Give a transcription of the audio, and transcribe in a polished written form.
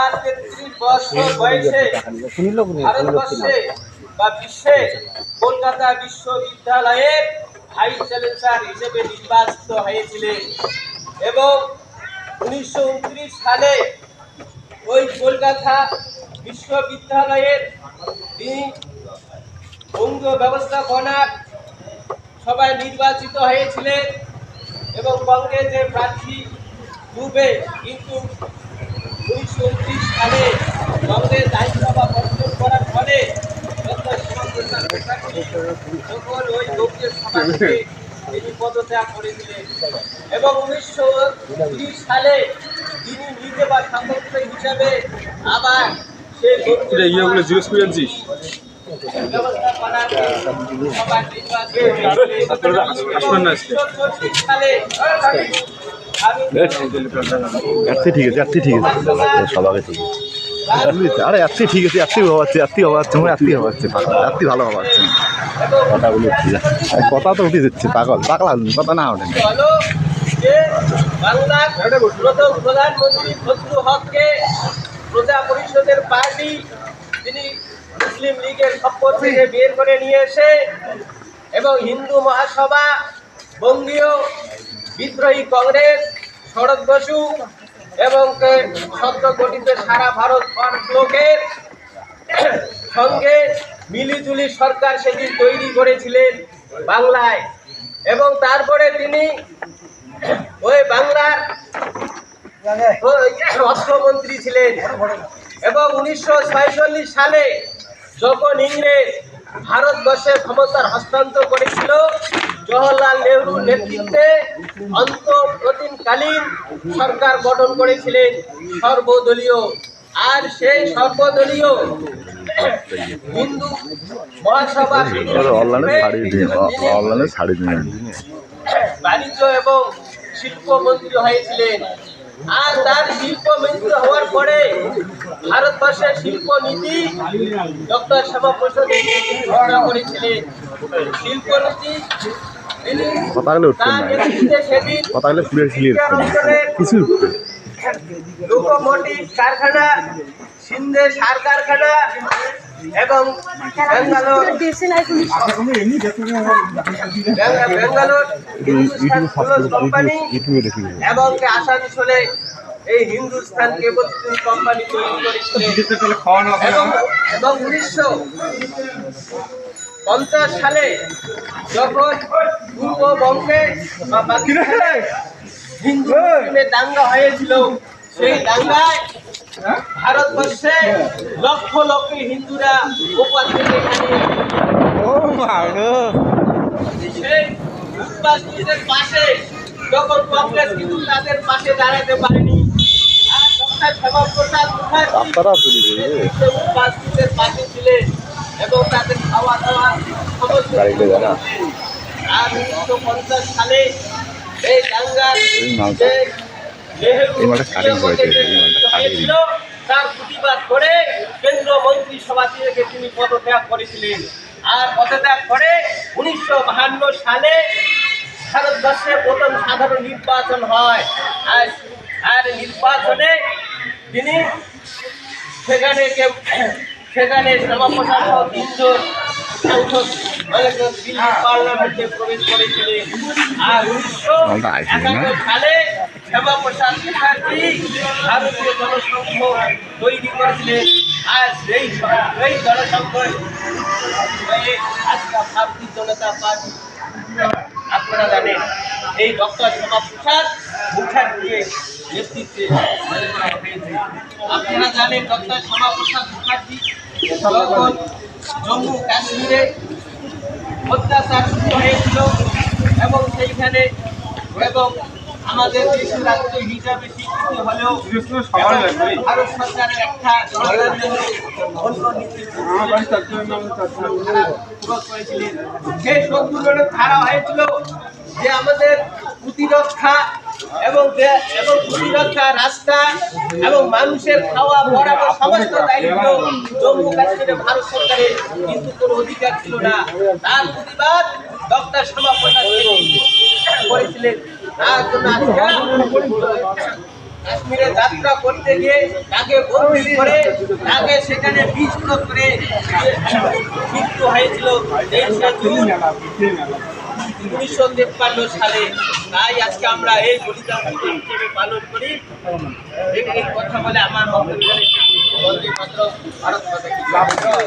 আর ৩৩ বছর বয়সে ভারতবর্ষে বা বিশ্বে কলকাতা বিশ্ববিদ্যালয়ের ভাইস চ্যান্সেলর হিসেবে নির্বাচিত হয়েছিলেন এবং ১৯২৯ সালে ওই কলকাতা বিশ্ববিদ্যালয়ের তিনি অঙ্গ ব্যবস্থাপনার সবাই নির্বাচিত হয়েছিলেন এবং কংগ্রেসের প্রার্থী রূপে, কিন্তু ১৯২৯ সালে কংগ্রেস আইনসভা বর্জন করার ফলে যখন ওই লোকদের সভা থেকে তিনি পদত্যাগ করেছিলেন এবং ১৯৩০ সালে তিনি নিজে বা সাংসদ হিসাবে আবার সেই ঠিক আছে সবাই ঠিক আছে। আরে এত ঠিক আছে, এত হওয়াচ্ছে ভালো হওয়াচ্ছে কথাগুলো কথা তো উঠে যাচ্ছে পাগল কথা না ওঠে বাংলার প্রথম প্রধানমন্ত্রী ফজলুল হককে প্রজা পরিষদের পার্টি তিনি মুসলিম লীগের খপ্পর থেকে বের করে নিয়ে এসে এবং হিন্দু মহাসভা, বঙ্গীয় বিদ্রোহী কংগ্রেস, শরৎ বসু এবং সদ্য গঠিত সারা ভারত লোকের সঙ্গে মিলিজুলি সরকার সেদিন তৈরি করেছিলেন বাংলায় এবং তারপরে তিনি ওই বাংলার অর্থমন্ত্রী ছিলেন এবং ১৯৪৬ সালে যখন ইংরেজ ভারতবর্ষে ক্ষমতার হস্তান্তর করেছিল, জওহরলাল নেহরুর নেতৃত্বে অন্তর্বর্তীকালীন সরকার গঠন করেছিলেন সর্বদলীয়। আর সেই সর্বদলীয় হিন্দু মহাসভা বাণিজ্য এবং শিল্পমন্ত্রী হয়েছিলেন। আর তার শিল্পমন্ত্রী হওয়ার পরে ভারতবর্ষের শিল্পনীতি ডক্টর শ্যামাপ্রসাদ ঘোষণা করেছিলেন। শিল্পনীতি লোকোমোটিভ কারখানা, সিন্ধে সার কারখানা এবং ব্যাঙ্গালোর কোম্পানি এবং আসানসোলে এই হিন্দুস্তান কেবল কোম্পানি তৈরি করেছিলেন এবং ১৯৫০ সালে যখন পূর্ববঙ্গে বা পাকিস্তানে হিন্দু মুসলিমের দাঙ্গা হয়েছিল, সেই দাঙ্গায় ভারতবর্ষে লক্ষ লক্ষ হিন্দুরা উপাস থেকে সেই উপাসীদের পাশে যখন কংগ্রেস কিন্তু তাদের পাশে দাঁড়াতে পারেনি, আর ডক্টর শ্যামাপ্রসাদ মুখার্জি উপাসীদের পাশে ছিলেন এবং তাদের খাওয়া দাওয়া সমস্ত। আর ১৯৫০ সালে এই দাঙ্গার তার প্রতিবাদ করে কেন্দ্র মন্ত্রিসভা থেকে তিনি পদত্যাগ করেছিলেন। আর পদত্যাগ করে ১৯৫২ সালে ভারতবর্ষে প্রথম সাধারণ নির্বাচন হয়। আর নির্বাচনে তিনি সেখানে শ্যামাপ্রসাদ সহ ৩ জন সাংসদ পার্লামেন্টে প্রবেশ করেছিলেন। আর ১৯৭১ সালে শ্যামাপ্রসাদ মুখার্জি ভারতীয় জনসংঘ তৈরি করেছিলেন। আর সেই জনসংঘ আজকে ভারতীয় জনতা পার্টি আপনারা জানেন এই ডক্টর শ্যামাপ্রসাদ মুখার্জির নেতৃত্বে আপনারা জানেন ডক্টর শ্যামাপ্রসাদ মুখার্জি যখন জম্মু কাশ্মীরে অত্যাচার শুরু হয়েছিল এবং সেইখানে এবং আমাদের দেশের রাজ্য হিসাবে স্বীকৃতি হলেও ভারত সরকারের একটা করেছিলেন। সেই সংশোধনের ধারা হয়েছিল যে আমাদের প্রতিরক্ষা এবং প্রতিরক্ষা, রাস্তা এবং মানুষের খাওয়া পড়া সমস্ত দায়িত্ব জম্মু কাশ্মীরে ভারত সরকারের, কিন্তু কোনো অধিকার ছিল না। তার প্রতিবাদ ডক্টর শ্যামাপ্রসাদ করেছিলেন। তার জন্য কাশ্মীরে যাত্রা করতে গিয়ে তাকে বন্দি করে তাকে সেখানে বিষ প্রয়োগ করে মৃত্যু হয়েছিল 23শে জুন 1953 সালে। তাই আজকে আমরা এই বলিদান দিবস হিসেবে পালন করি। এই কথা বলে আমার বক্তব্য বন্দে মাতরম, ভারত মাতা কি জয়।